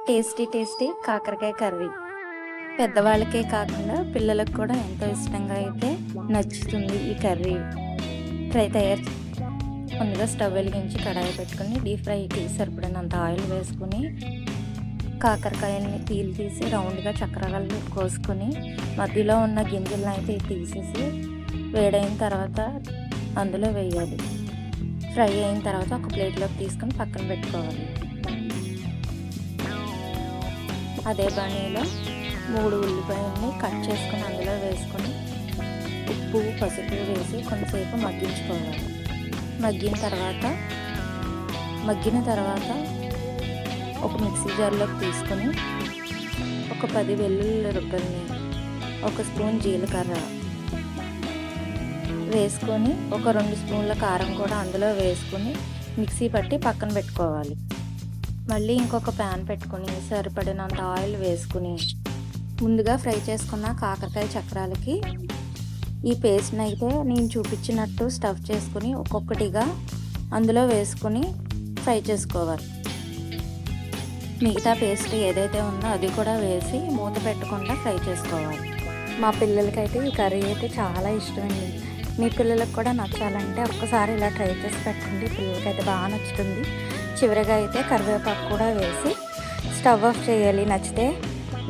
Tasty tasty కాకరకాయ curry పెద్దవాళ్ళకే కాకుండా పిల్లలకు కూడా ఎంతో ఇష్టంగా అయితే నచ్చుతుంది ఈ కర్రీ. తయారు ముందుగా స్టవ్ వెలిగించి కడాయి పెట్టుకుని డీప్ ఫ్రైకి సరిపడినంత ఆయిల్ వేసుకుని కాకరకాయల్ని తీసి రౌండ్గా చక్రాలు కోసుకొని మధ్యలో ఉన్న గింజలను అయితే తీసేసి వేడైన తర్వాత అందులో వేయాలి. ఫ్రై అయిన తర్వాత ఒక ప్లేట్లోకి తీసుకొని పక్కన పెట్టుకోవాలి. అదే బాణీలో 3 ఉల్లిపాయల్ని కట్ చేసుకుని అందులో వేసుకొని ఉప్పు పసుపు వేసి కొంతసేపు మగ్గించుకోవాలి. మగ్గిన తర్వాత ఒక మిక్సీ జార్లోకి తీసుకొని ఒక 10 వెల్లుల్లి రుబ్బల్ని, 1 స్పూన్ జీలకర్ర వేసుకొని ఒక 2 స్పూన్ల కారం కూడా అందులో వేసుకొని మిక్సీ పట్టి పక్కన పెట్టుకోవాలి. మళ్ళీ ఇంకొక ప్యాన్ పెట్టుకుని సరిపడినంత ఆయిల్ వేసుకుని ముందుగా ఫ్రై చేసుకున్న కాకరకాయ చక్రాలకి ఈ పేస్ట్ని అయితే నేను చూపించినట్టు స్టఫ్ చేసుకుని ఒక్కొక్కటిగా అందులో వేసుకుని ఫ్రై చేసుకోవాలి. మిగతా పేస్ట్ ఏదైతే ఉందో అది కూడా వేసి మూత పెట్టకుండా ఫ్రై చేసుకోవాలి. మా పిల్లలకైతే ఈ కర్రీ అయితే చాలా ఇష్టం అండి. మీ పిల్లలకు కూడా నచ్చాలంటే ఒక్కసారి ఇలా ట్రై చేసి పెట్టండి. పిల్లలకైతే బాగా నచ్చుతుంది. చివరిగా అయితే కరివేపాకు కూడా వేసి స్టవ్ ఆఫ్ చేయాలి.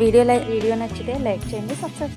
వీడియో నచ్చితే లైక్ చేయండి, సబ్స్క్రైబ్